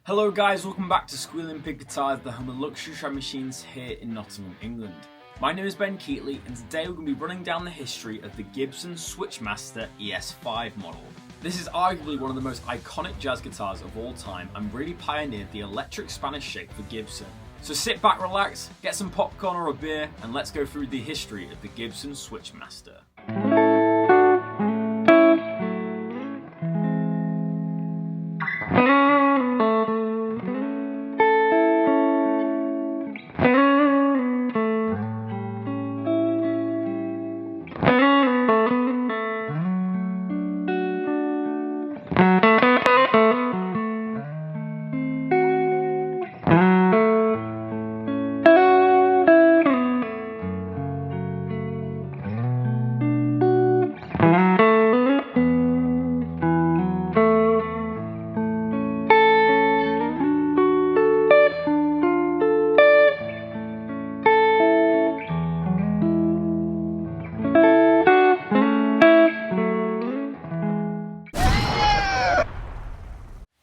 Hello guys, welcome back to Squealing Pig Guitars, the home of luxury shred machines here in Nottingham, England. My name is Ben Keightley and today we're going to be running down the history of the Gibson Switchmaster ES5 model. This is arguably one of the most iconic jazz guitars of all time and really pioneered the electric Spanish shape for Gibson. So sit back, relax, get some popcorn or a beer and let's go through the history of the Gibson Switchmaster.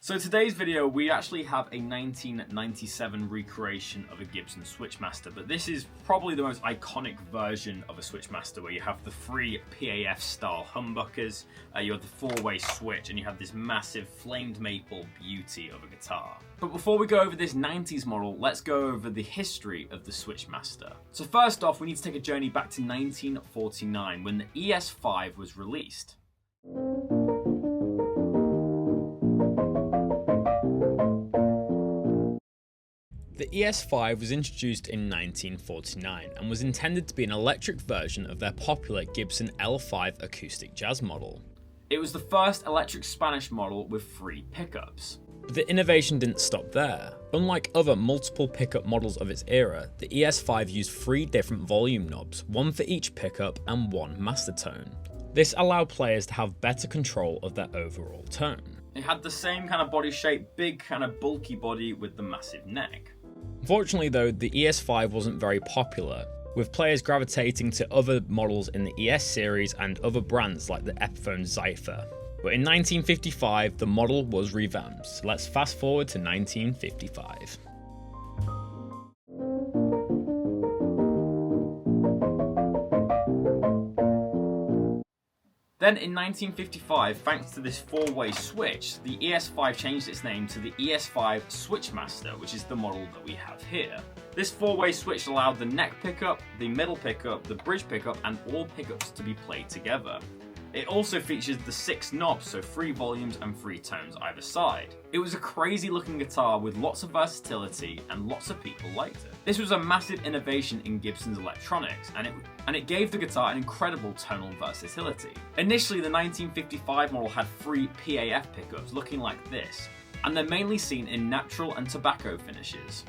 So today's video, we actually have a 1997 recreation of a Gibson Switchmaster, but this is probably the most iconic version of a Switchmaster where you have the three PAF style humbuckers, you have the four-way switch, and you have this massive flamed maple beauty of a guitar. But before we go over this 90s model, let's go over the history of the Switchmaster. So first off, we need to take a journey back to 1949 when the ES5 was released. The ES5 was introduced in 1949 and was intended to be an electric version of their popular Gibson L5 acoustic jazz model. It was the first electric Spanish model with 3 pickups. But the innovation didn't stop there. Unlike other multiple pickup models of its era, the ES5 used 3 different volume knobs, one for each pickup and one master tone. This allowed players to have better control of their overall tone. It had the same kind of body shape, big kind of bulky body with the massive neck. Unfortunately though, the ES5 wasn't very popular, with players gravitating to other models in the ES series and other brands like the Epiphone Zypher. But in 1955, the model was revamped, so let's fast forward to 1955. Then in 1955, thanks to this 4-way switch, the ES5 changed its name to the ES5 Switchmaster, which is the model that we have here. This 4-way switch allowed the neck pickup, the middle pickup, the bridge pickup, and all pickups to be played together. It also features the 6 knobs, so 3 volumes and 3 tones either side. It was a crazy looking guitar with lots of versatility and lots of people liked it. This was a massive innovation in Gibson's electronics and it gave the guitar an incredible tonal versatility. Initially the 1955 model had 3 PAF pickups looking like this, and they're mainly seen in natural and tobacco finishes.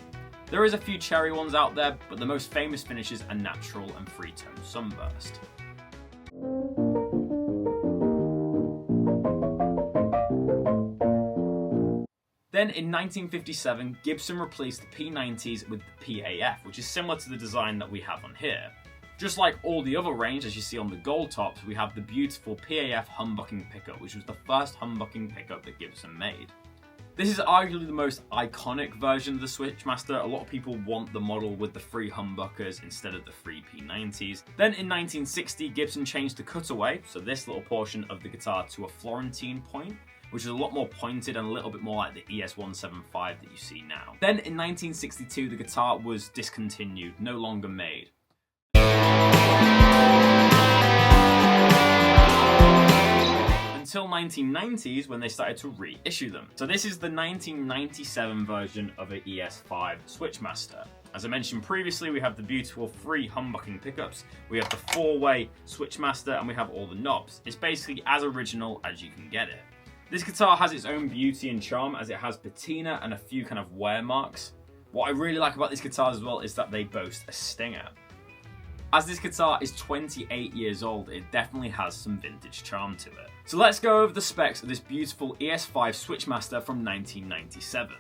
There is a few cherry ones out there, but the most famous finishes are natural and 3-tone sunburst. Then in 1957, Gibson replaced the P90s with the PAF, which is similar to the design that we have on here. Just like all the other range, as you see on the gold tops, we have the beautiful PAF humbucking pickup, which was the first humbucking pickup that Gibson made. This is arguably the most iconic version of the Switchmaster. A lot of people want the model with the 3 humbuckers instead of the 3 P90s. Then in 1960, Gibson changed the cutaway, so this little portion of the guitar, to a Florentine point, which is a lot more pointed and a little bit more like the ES175 that you see now. Then in 1962, the guitar was discontinued, no longer made. Until 1990s when they started to reissue them. So this is the 1997 version of an ES5 Switchmaster. As I mentioned previously, we have the beautiful 3 humbucking pickups, we have the 4-way Switchmaster, and we have all the knobs. It's basically as original as you can get it. This guitar has its own beauty and charm as it has patina and a few kind of wear marks. What I really like about these guitars as well is that they boast a stinger. As this guitar is 28 years old, it definitely has some vintage charm to it. So let's go over the specs of this beautiful ES5 Switchmaster from 1997.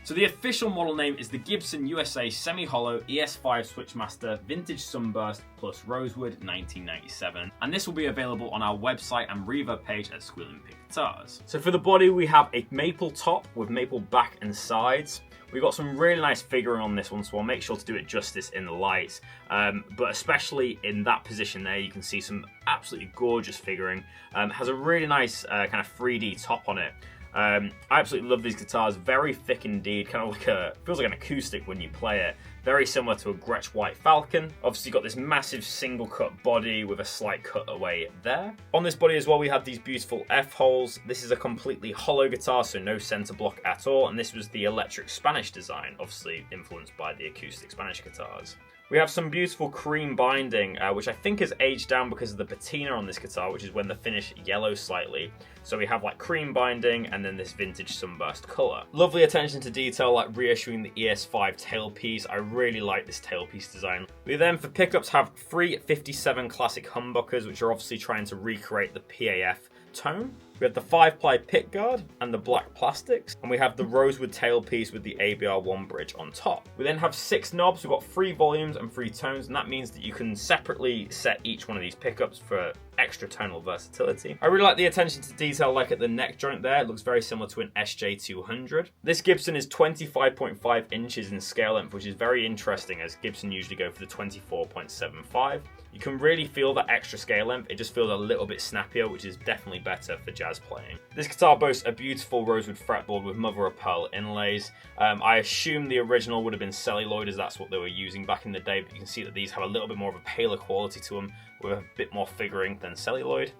So the official model name is the Gibson USA Semi-Hollow ES5 Switchmaster Vintage Sunburst plus Rosewood 1997, and this will be available on our website and reverb page at Squealing Pig Guitars. So for the body we have a maple top with maple back and sides. We've got some really nice figuring on this one, so I'll make sure to do it justice in the lights. But especially in that position there, you can see some absolutely gorgeous figuring. Has a really nice kind of 3D top on it. I absolutely love these guitars, very thick indeed, kind of like feels like an acoustic when you play it. Very similar to a Gretsch White Falcon. Obviously you've got this massive single cut body with a slight cutaway there. On this body as well we have these beautiful F-holes. This is a completely hollow guitar, so no center block at all, and this was the electric Spanish design, obviously influenced by the acoustic Spanish guitars. We have some beautiful cream binding, which I think has aged down because of the patina on this guitar, which is when the finish yellows slightly. So we have like cream binding and then this vintage sunburst colour. Lovely attention to detail, like reissuing the ES5 tailpiece. I really like this tailpiece design. We then, for pickups, have 3 57 classic humbuckers, which are obviously trying to recreate the PAF tone. We have the 5-ply pickguard and the black plastics, and we have the rosewood tailpiece with the ABR1 bridge on top. We then have 6 knobs. We've got 3 volumes and 3 tones, and that means that you can separately set each one of these pickups for extra tonal versatility. I really like the attention to detail, like at the neck joint there. It looks very similar to an SJ200. This Gibson is 25.5 inches in scale length, which is very interesting as Gibson usually go for the 24.75. You can really feel that extra scale length. It just feels a little bit snappier, which is definitely better for jazz playing. This guitar boasts a beautiful rosewood fretboard with mother of pearl inlays. I assume the original would have been celluloid, as that's what they were using back in the day, but you can see that these have a little bit more of a paler quality to them, with a bit more figuring than celluloid.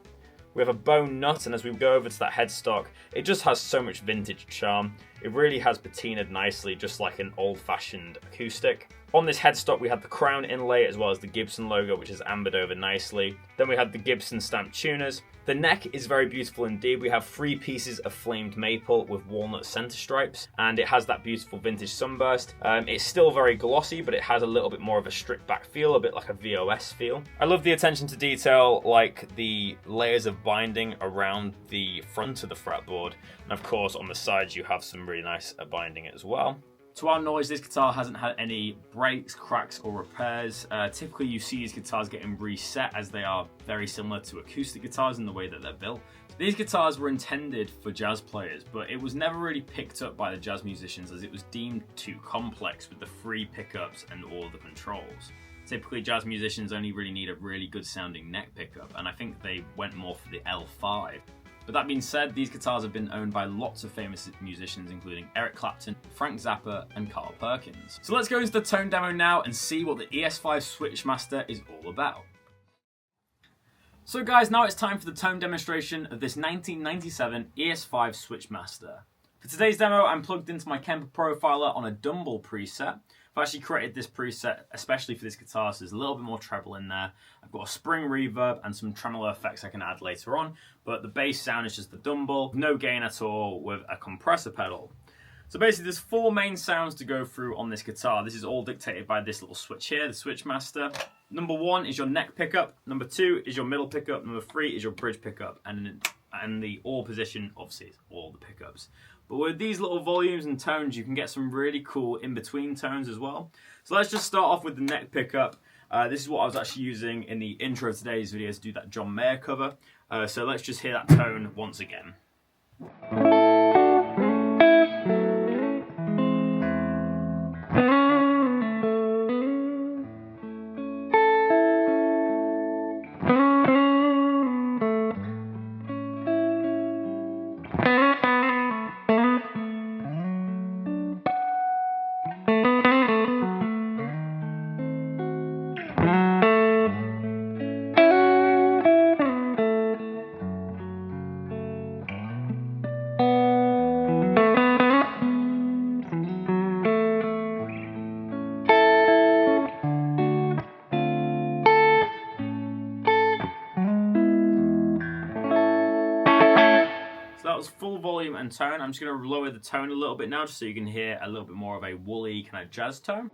We have a bone nut, and as we go over to that headstock, it just has so much vintage charm. It really has patinaed nicely, just like an old-fashioned acoustic. On this headstock we have the crown inlay as well as the Gibson logo, which is ambered over nicely. Then we have the Gibson stamped tuners. The neck is very beautiful indeed. We have 3 pieces of flamed maple with walnut center stripes, and it has that beautiful vintage sunburst. It's still very glossy, but it has a little bit more of a stripped back feel, a bit like a VOS feel. I love the attention to detail, like the layers of binding around the front of the fretboard, and of course on the sides you have some really nice binding as well. To our knowledge, this guitar hasn't had any breaks, cracks or repairs. Typically you see these guitars getting reset, as they are very similar to acoustic guitars in the way that they're built. These guitars were intended for jazz players, but it was never really picked up by the jazz musicians as it was deemed too complex with the 3 pickups and all the controls. Typically jazz musicians only really need a really good sounding neck pickup, and I think they went more for the L5. But that being said, these guitars have been owned by lots of famous musicians, including Eric Clapton, Frank Zappa, and Carl Perkins. So let's go into the tone demo now and see what the ES5 Switchmaster is all about. So guys, now it's time for the tone demonstration of this 1997 ES5 Switchmaster. For today's demo, I'm plugged into my Kemper Profiler on a Dumble preset. I've actually created this preset especially for this guitar, so there's a little bit more treble in there. I've got a spring reverb and some tremolo effects I can add later on, but the bass sound is just the Dumble, no gain at all, with a compressor pedal. So basically there's 4 main sounds to go through on this guitar. This is all dictated by this little switch here, the Switchmaster. Number 1 is your neck pickup, number 2 is your middle pickup, number 3 is your bridge pickup, and the all position obviously is all the pickups. But with these little volumes and tones, you can get some really cool in-between tones as well. So let's just start off with the neck pickup. This is what I was actually using in the intro of today's video to do that John Mayer cover. So let's just hear that tone once again. Full volume and tone. I'm just going to lower the tone a little bit now just so you can hear a little bit more of a woolly kind of jazz tone.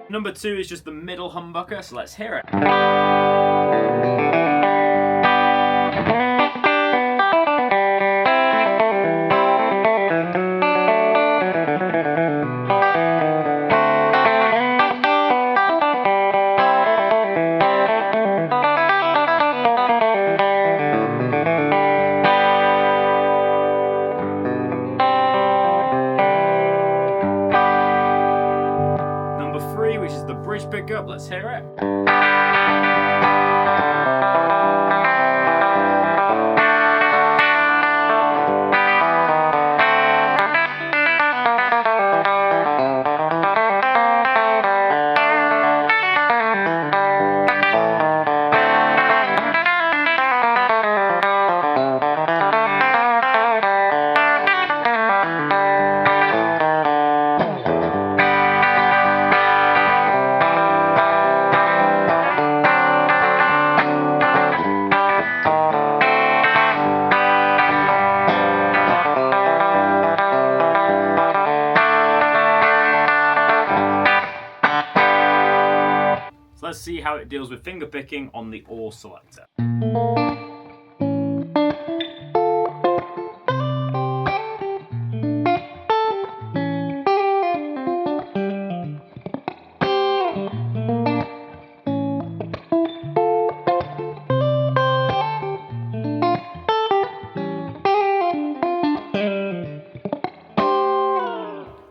Number 2 is just the middle humbucker, so let's hear it. Number 3, which is the bridge pickup, let's hear it. So let's see how it deals with finger picking on the All selector.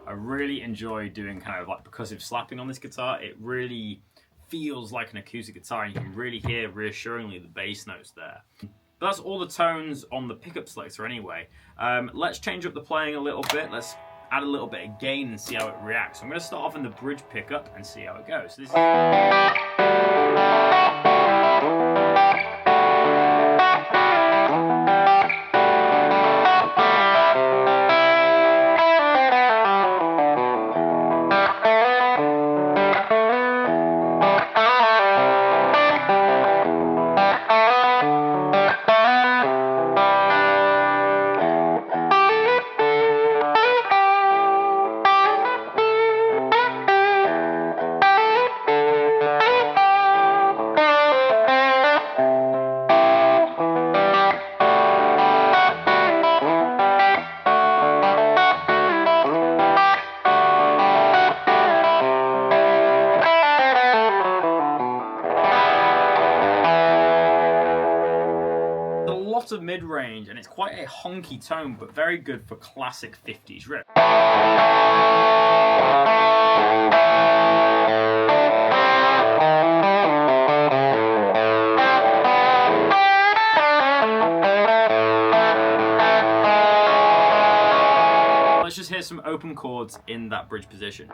I really enjoy doing kind of like percussive slapping on this guitar. It really feels like an acoustic guitar, and you can really hear reassuringly the bass notes there. But that's all the tones on the pickup selector anyway. Let's change up the playing a little bit. Let's add a little bit of gain and see how it reacts. So I'm going to start off in the bridge pickup and see how it goes. So this of mid-range, and it's quite a honky tone, but very good for classic 50s riff. Let's just hear some open chords in that bridge position.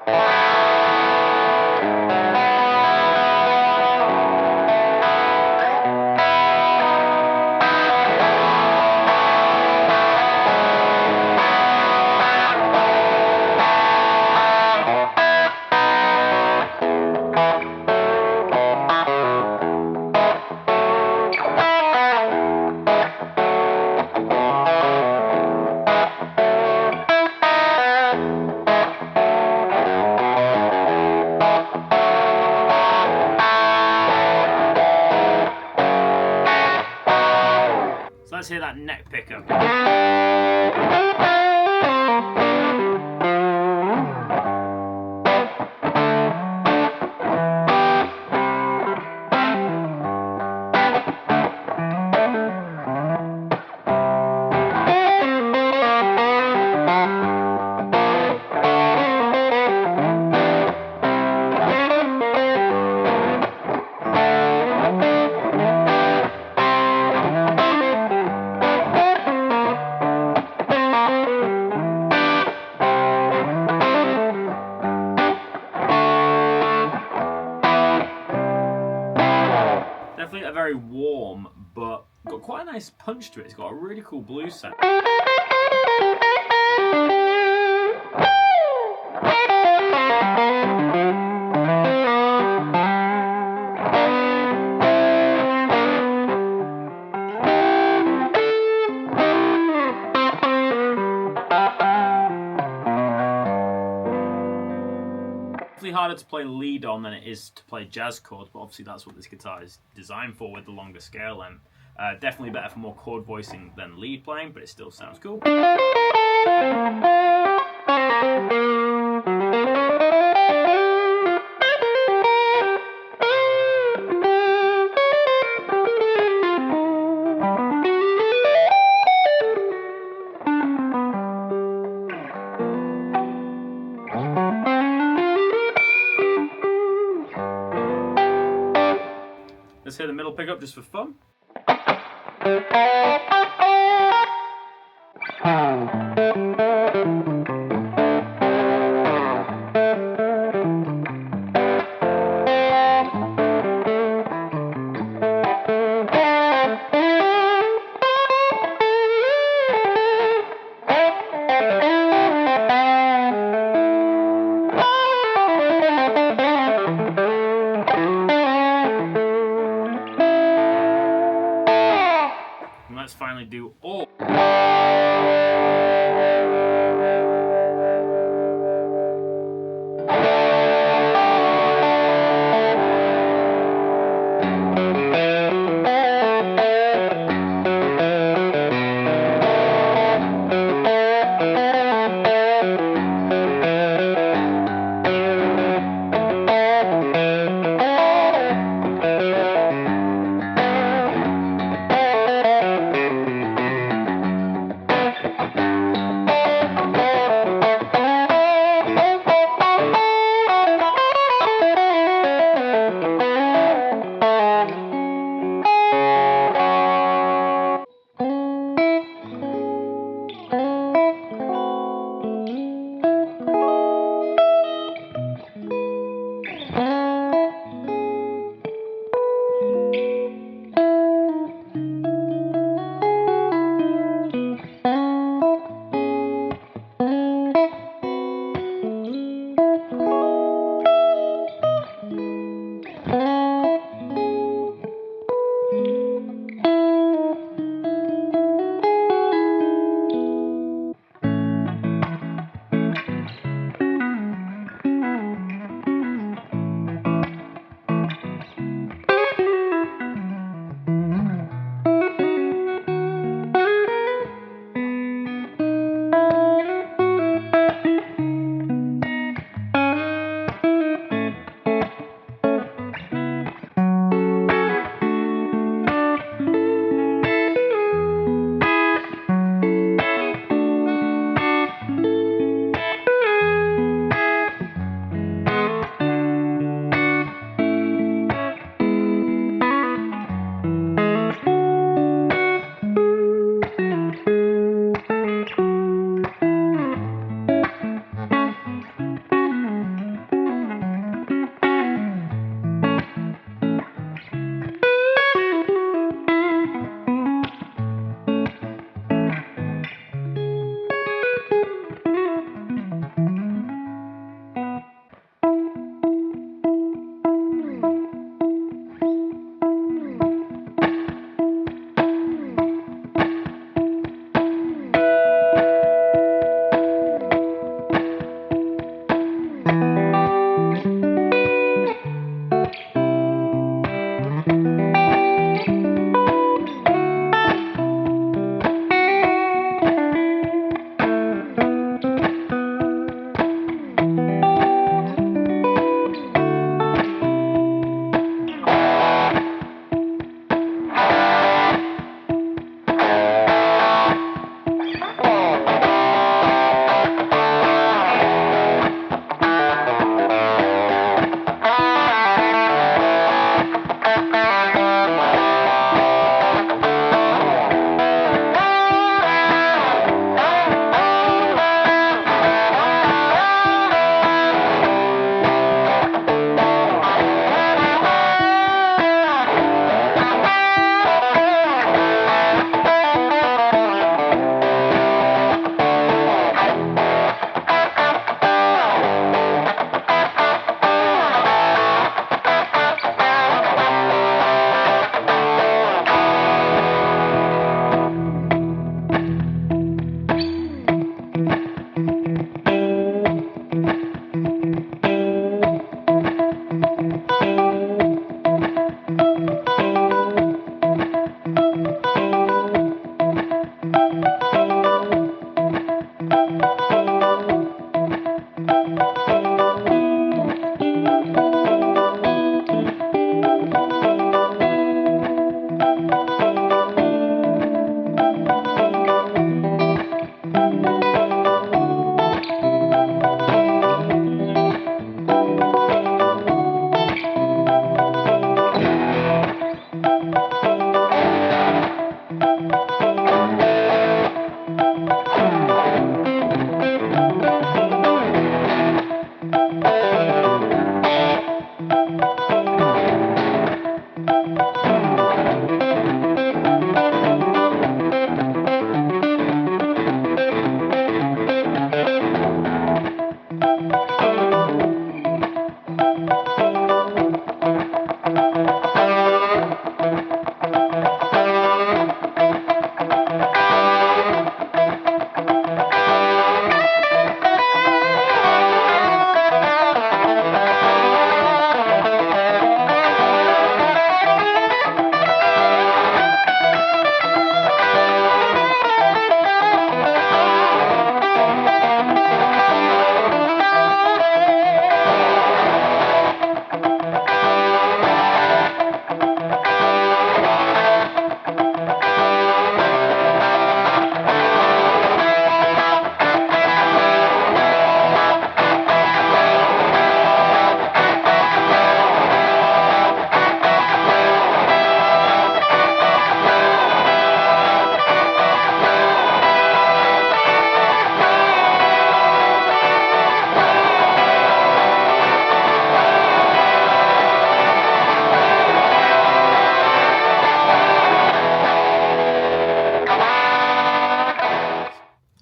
Let's hear that neck pickup. Definitely a very warm, but got quite a nice punch to it. It's got a really cool blues sound. definitely harder to play lead on than it is to play jazz chords, but obviously that's what this guitar is designed for with the longer scale length. Definitely better for more chord voicing than lead playing, but it still sounds cool. Let's hear the middle pickup just for fun. And let's finally do all.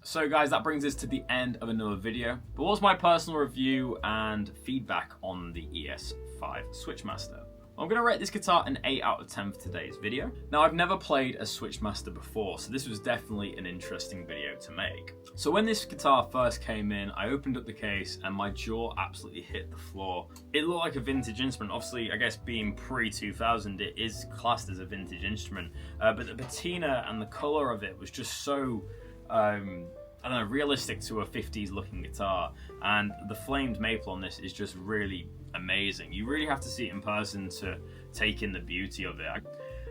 So guys, that brings us to the end of another video. But what's my personal review and feedback on the ES5 Switchmaster? I'm going to rate this guitar an 8 out of 10 for today's video. Now, I've never played a Switchmaster before, so this was definitely an interesting video to make. So when this guitar first came in, I opened up the case and my jaw absolutely hit the floor. It looked like a vintage instrument. Obviously, I guess being pre-2000, it is classed as a vintage instrument. But the patina and the color of it was just so I don't know, realistic to a 50s looking guitar, and the flamed maple on this is just really amazing. You really have to see it in person to take in the beauty of it.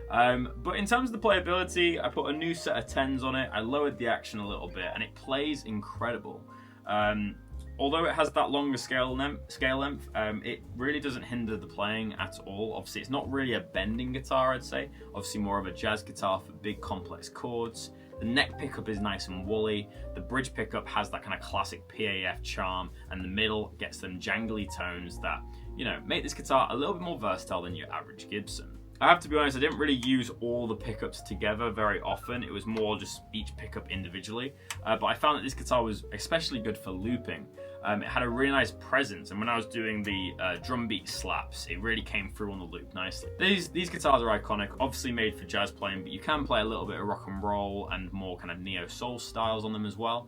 But in terms of the playability, I put a new set of 10s on it, I lowered the action a little bit, and it plays incredible. Although it has that longer scale length, it really doesn't hinder the playing at all. Obviously, it's not really a bending guitar, I'd say. Obviously, more of a jazz guitar for big, complex chords. The neck pickup is nice and woolly. The bridge pickup has that kind of classic PAF charm, and the middle gets them jangly tones that, you know, make this guitar a little bit more versatile than your average Gibson. I have to be honest, I didn't really use all the pickups together very often. It was more just each pickup individually. But I found that this guitar was especially good for looping. It had a really nice presence, and when I was doing the drum beat slaps, it really came through on the loop nicely. These guitars are iconic, obviously made for jazz playing, but you can play a little bit of rock and roll and more kind of neo-soul styles on them as well.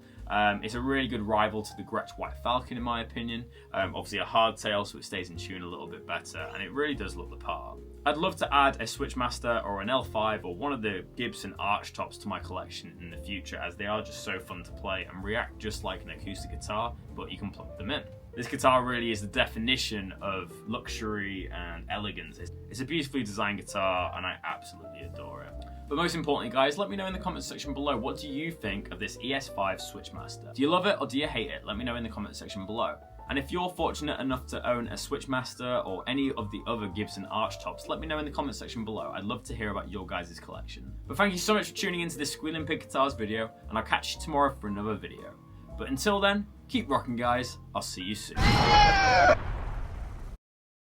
It's a really good rival to the Gretsch White Falcon in my opinion. Obviously a hardtail, so it stays in tune a little bit better, and it really does look the part. I'd love to add a Switchmaster or an L5 or one of the Gibson arch tops to my collection in the future, as they are just so fun to play and react just like an acoustic guitar, but you can plug them in. This guitar really is the definition of luxury and elegance. It's a beautifully designed guitar and I absolutely adore it. But most importantly guys, let me know in the comments section below, what do you think of this ES5 Switchmaster? Do you love it or do you hate it? Let me know in the comments section below. And if you're fortunate enough to own a Switchmaster or any of the other Gibson arch tops, let me know in the comments section below. I'd love to hear about your guys' collection. But thank you so much for tuning into this Squealing Pig Guitars video, and I'll catch you tomorrow for another video. But until then, keep rocking guys, I'll see you soon.